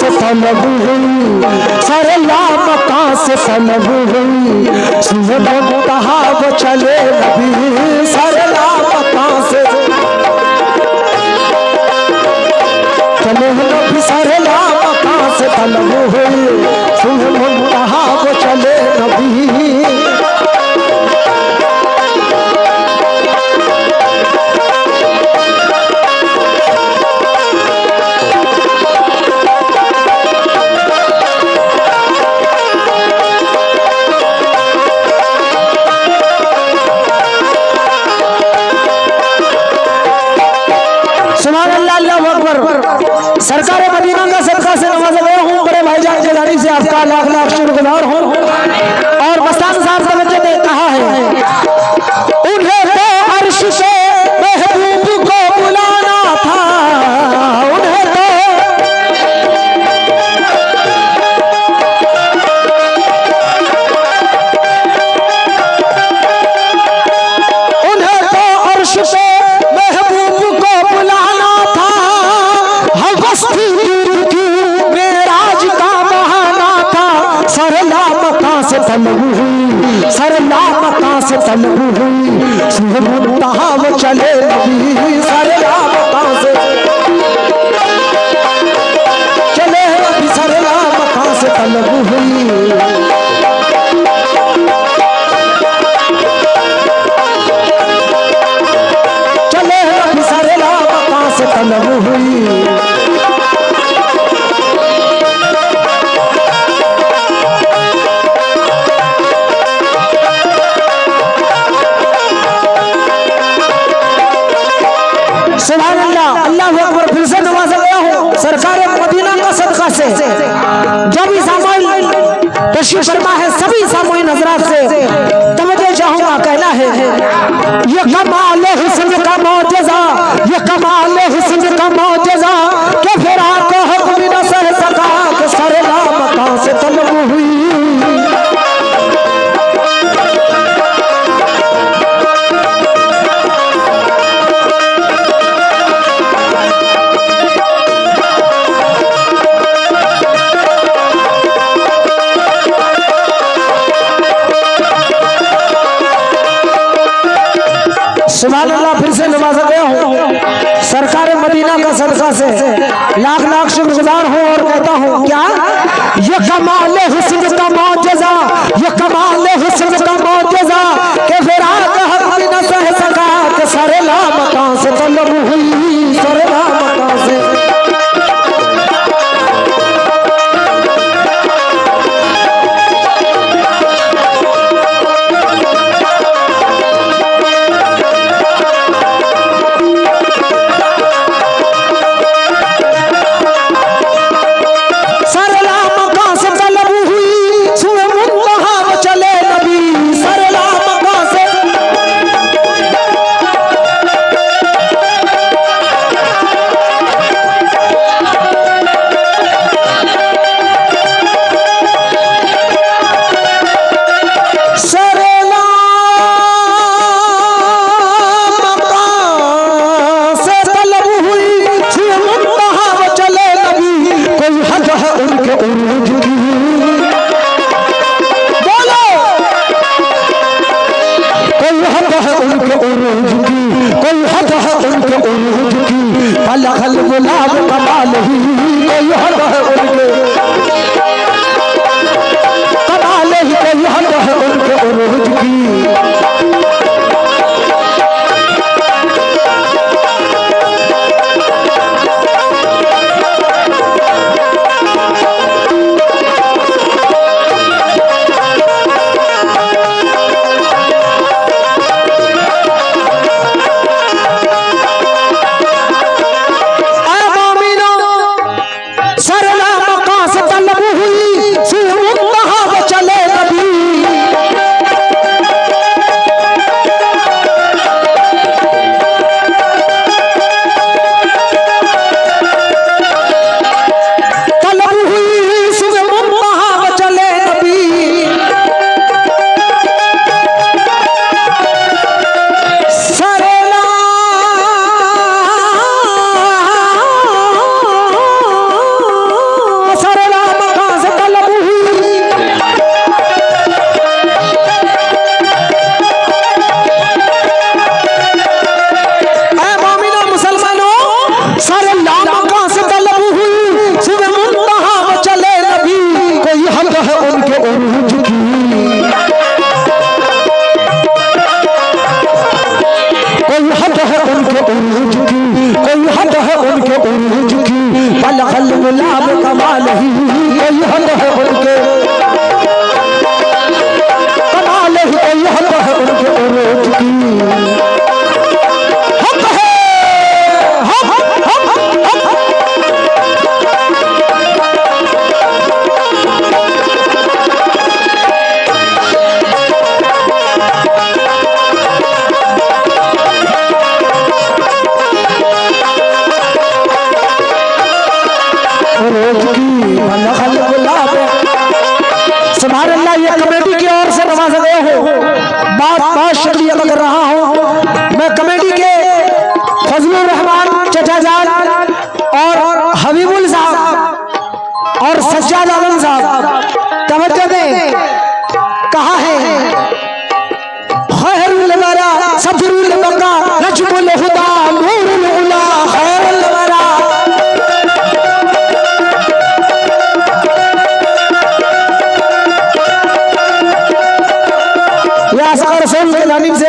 से तलब हुई, सरला मकान से तलब हुई, सुबह कहा वो चले नबी, सरला मकान से चले नबी, सरला मकान से तलब हुई, सुबह कहा वो चले नबी। सरकार मदीना का सदका से नवाजा गया हूँ, बड़े भाईजान के जानी से आपका लाख लाख शुक्रगुजार हूँ। और मस्तान साहब तवज्जो ने कहा है, उन्हें तो अर्श से महबूब को बुलाना था, उन्हें तो अर्श से महबूब को बुलाना था, मेराज का बहाना था, सरला मकान से तलब हुई, सरला मकान से तलब हुई, सुबह वो चले नबी, सरला मकान से चले नबी, सरला मकान से तलब हुई, चले नबी, सरला मकान से तलब हुई। सुभान अल्लाह, अल्लाह अकबर। फिर से नवाजा गया हूँ सरकार मदीना का सदका से, जब सामईन तशरीफ फरमा है सभी सामईन हजरात से तवज्जो चाहूंगा, कहना है ये कमाल हुस्न का मौजज़ा, ये कमाल हुस्न का मौजज़ा, के फिर आको हक भी न सह सका, कि सरला मकान से तलब हुई। सुभान अल्लाह। फिर से नवाजा गया हूँ सरकार मदीना का सदका से, लाख लाख शुक्रगुजार हूँ और कहता हूँ क्या, ये कमाल हुस्न का मौजज़ा, ये कमाल हुस्न का मौजज़ा, के फिर आका हक भी न सह सका, कि सरला मकान से तलब हुई, सरला मकान से सरला मकान से तलब हुई, गुलाब कमाल ही कोई हद है उनके, कमाल ही कोई हद है उनके उरूज की। हक है सुभान अल्लाह। ये कमेटी की ओर से नवाजा गए हो, बहुत शुक्रिया कर रहा हूँ मैं कमेटी के फजलुर रहमान चचा जान और हबीबुल साहब और सज्जाद आलम साहब। तवज्जो दें, कहा है खैरुल वरा सफरुल बका नजमुल हुदा नूरुल उला खैरुल वरा। रसूल के जानिब से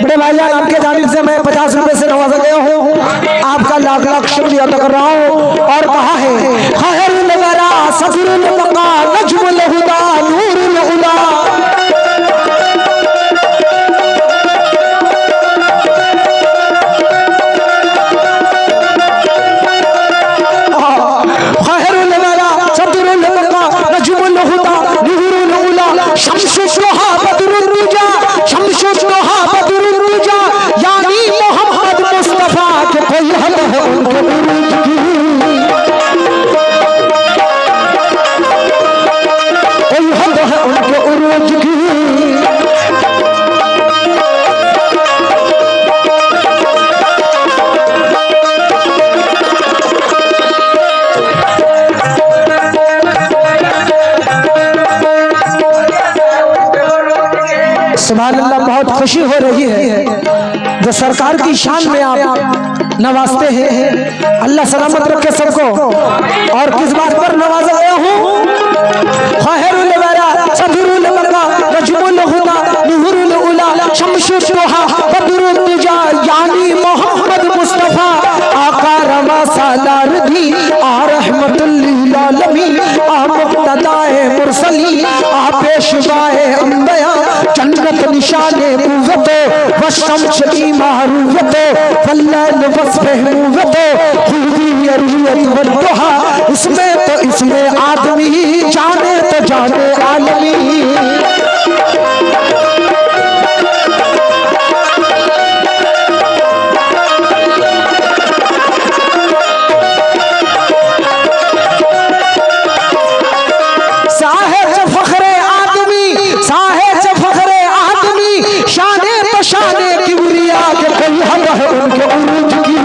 बड़े भाईजान आपके जानिब से मैं 50 रुपए से नवाजा गया हूँ, आपका लाख लाख शुक्रिया अदा कर रहा हूँ। और कहा है खैरुल वरा सफरुल बका नजमुल हुदा नूरुल उला। खैरुल वरा सफरुल बका नजमुल हुदा नूरुल उला। शम्सुश दुहा बदरुल रुजा शम्सुश दुहा बदरुल रुजा यानी मोहम्मद मुस्तफा के कोई हद है उनके उरूज की, कोई हद है उनके उरूज की। सुभान अल्लाह। बहुत खुशी हो रही है जो सरकार की शान में आप नवाजते हैं। अल्लाह सलामत रखे सबको। और किस बात पर नवाजा गया हूँ? खैरुल वरा सफरुल बका नजमुल हुदा नूरुल उला शम्सुश दुहा बदरुल रुजा यानी मोहम्मद मुस्तफा आका रवा सालार दी आ रहमतुल लिल आलमीन आ मुक्तदाए मुरसली आ पेशवाए अंबिया जन्नत निशाने कुव्वतो वशम्स की महरूवतो वल्लैल वस्फहमूवतो खुदी अरियत वद्दुहा। इसमें तो इसमें आदमी जाने तो जाने आलमी। साहेब फखरे आदमी साहेब फखरे आदमी शाने तो शाने किबरिया के कोई हद है उनके उरूज की।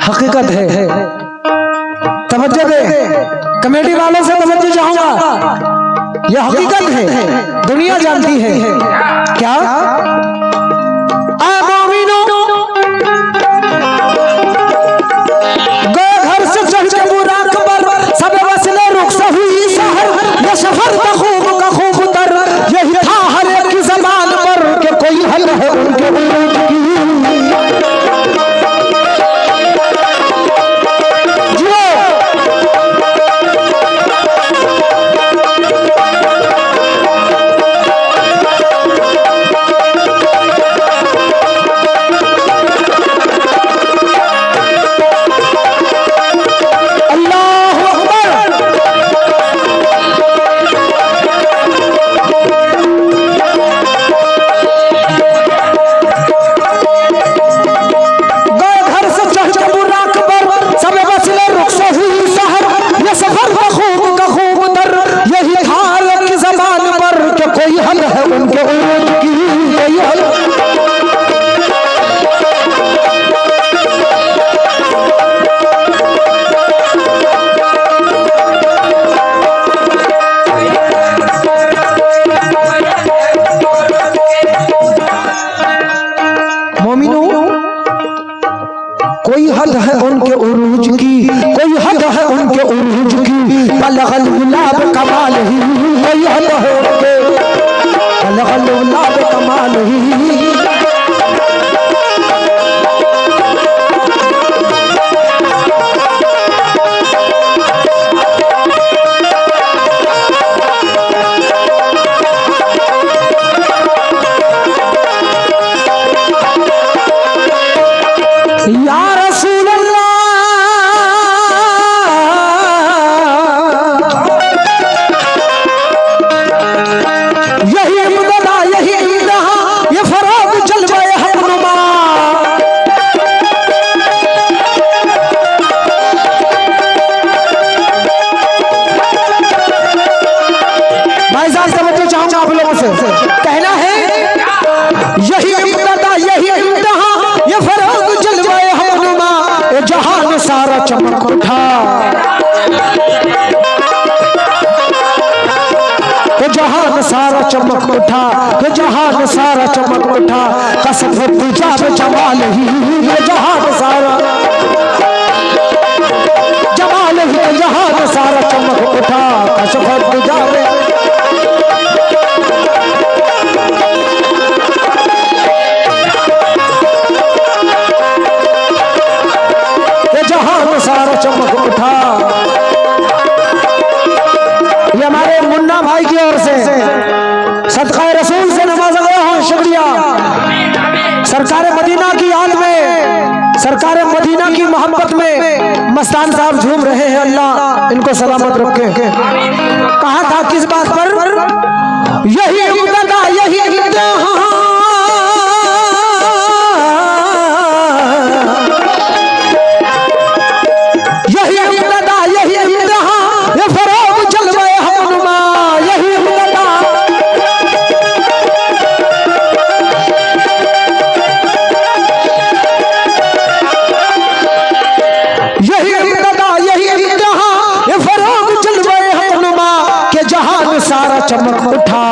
हकीकत है, तवज्जो दे कमेटी वालों से तवज्जो चाहूंगा। यह हकीकत है, दुनिया जानती है। क्या गए घर से चढ़ के बुरा खबर सब वसले रुखसा हुई शहर ये सफर का खूब तर यही था हर एक की जबान पर के कोई हल है उनके उरूज की। यही इब्तदा यही इंतहा ये फराग जलवाए हक़नुमा। भाई साहब समझना चाहूंगा आप लोगों से, कहना है यही इब्तदा यही इंतहा ये फराग जलवाए हक़नुमा। ये जहान सारा चमक उठा, ये जहान सारा चमक उठा, ये जहान सारा चमक उठा। कसरत जाब जमाल ही ये जहान सारा जमाल ही ये जहान सारा चमक उठा। कसरत जाब ये जहान सारा चमक उठा। ये हमारे मुन्ना भाई की ओर से सदका रसूल से नवाजा गया हूँ, शुक्रिया। सरकार मदीना की याद में, सरकार मदीना की मोहब्बत में मस्तान साहब झूम रहे हैं, अल्लाह इनको सलामत रखे। कहा था किस बात पर? यही इब्तदा यही इंतहा यही इब्तदा यही इंतहा ये फराग जलवाए हक़नुमा। यही इब्तदा यही इब्तदा यही इंतहा ये फराग जलवाए हक़नुमा। के जहान सारा चमक उठा,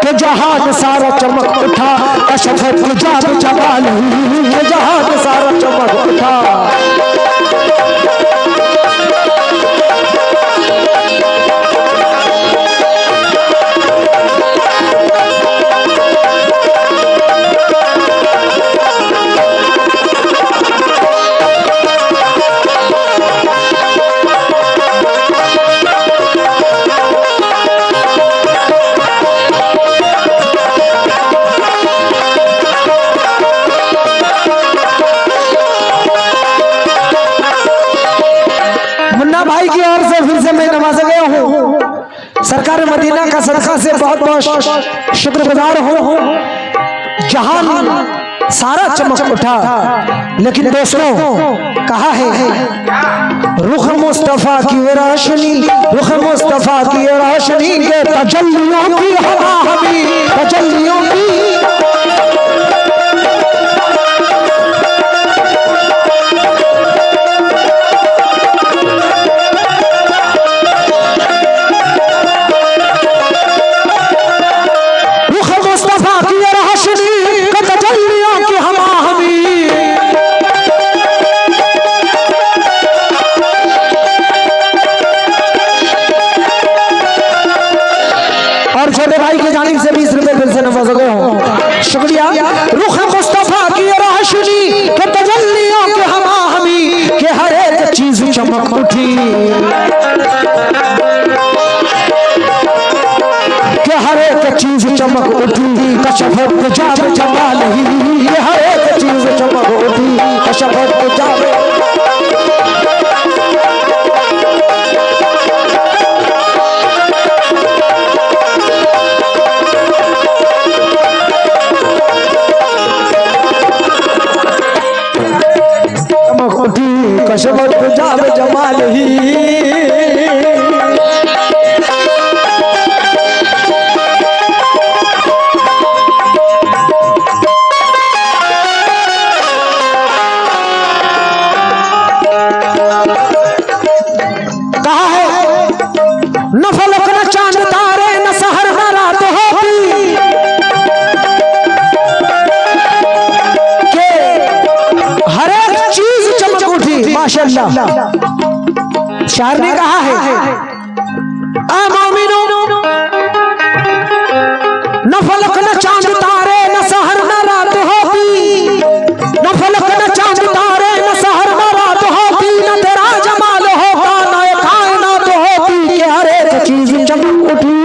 के जहान सारा चमक उठा। अशफत जाब जमाल ये जहान सारा चमक उठा। भाई की ओर से फिर से मैं नवाजा गया हूँ। सरकार मदीना का सदका से बहुत बहुत शुक्रगुजार हूँ। जहान सारा चमक उठा, लेकिन दोस्तों कहा है रुख मुस्तफा की रोशनी, रुख मुस्तफा की रोशनी के तजल्लियों की हवा हमी, तजल्लियों की शुक्रिया। रुख मुस्तफा की रोशनी के तजल्लियों के हमा हमी के हर एक चीज चमक उठी, के हर एक चीज चमक उठी। कशफत जाब जमाल ही ये हर एक चीज चमक उठी। कशफत जाब कशफत जाब जमाल ही। कहा है न फलक न चांद तारे न सहर न रात होती, के हर एक चीज चमक उठी। माशाअल्लाह, शायर ने कहा है आ मोमिनो न फलक न चांद तारे न सहर न रात होती, न फलक न चांद तारे न सहर न रात होती, न तेरा जमाल होता न कायनात होती, के हर एक चीज चमक उठी।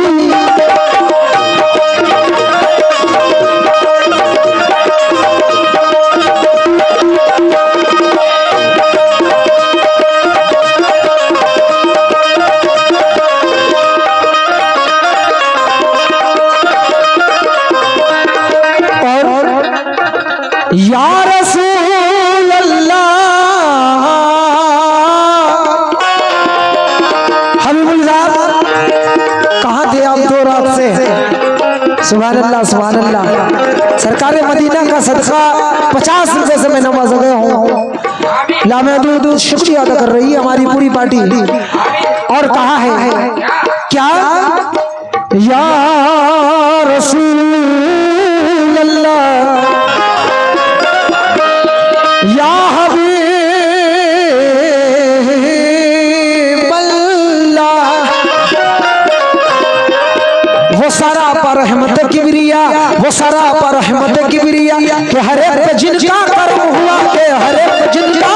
सुभान अल्लाह सुभान अल्लाह। सरकार मदीना का सदका 50 रुपए से मैं नवाजा गया हूँ। लामहदूद शुक्रिया अदा कर रही है हमारी पूरी पार्टी। और कहा है क्या, या रसूल अल्लाह या वो सारा पर रहमत किबरिया, वो सारा पर रहमत किबरिया के हर एक पे जिनका कर्म हुआ, के हर एक पे जिनका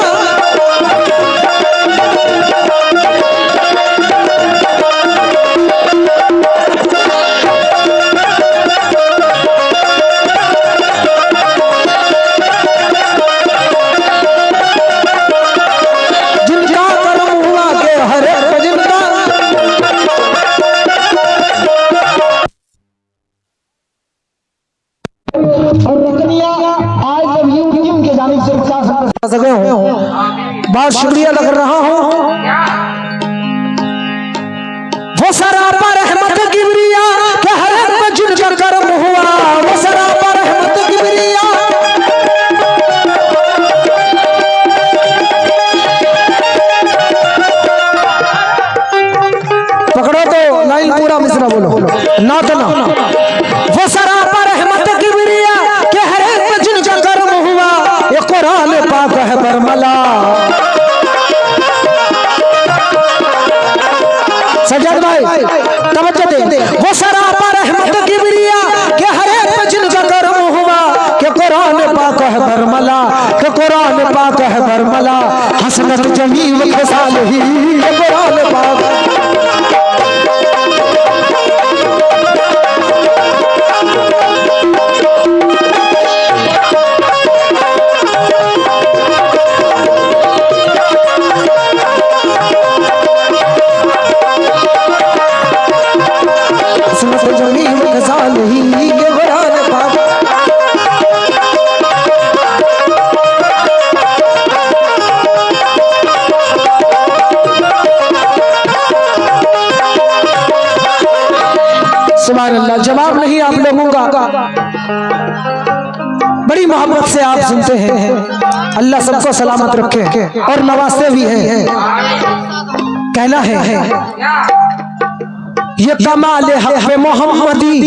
बहुत शुक्रिया लग रहा हूँ। वो सरापा रहमत किबरिया के हर एक पे जिनका कर्म हुआ, वो सरापा रहमत किबरिया। पकड़ो तो लाइन पूरा मिसरा बोलो ना तो ना। वो सरापा रहमत किबरिया के हर एक पे जिनका कर्म हुआ, ये कुरान पाक है बरमला। सज्जाद भाई तवज्जो दे। वो सरापा रहमत किबरिया के हर एक पे जिनका कर्म हुआ, के कुरान पाक है बरमला, के कुरान पाक है बरमला। हसनत जमील खसाल ही के कुरान पाक। सुभान अल्लाह। जवाब नहीं आप लोगों का, बड़ी मोहब्बत से आप सुनते हैं। अल्लाह सबको सलामत रखे और नवाजते भी हैं। कहना है ये कमाल हक़ मोहम्मदी।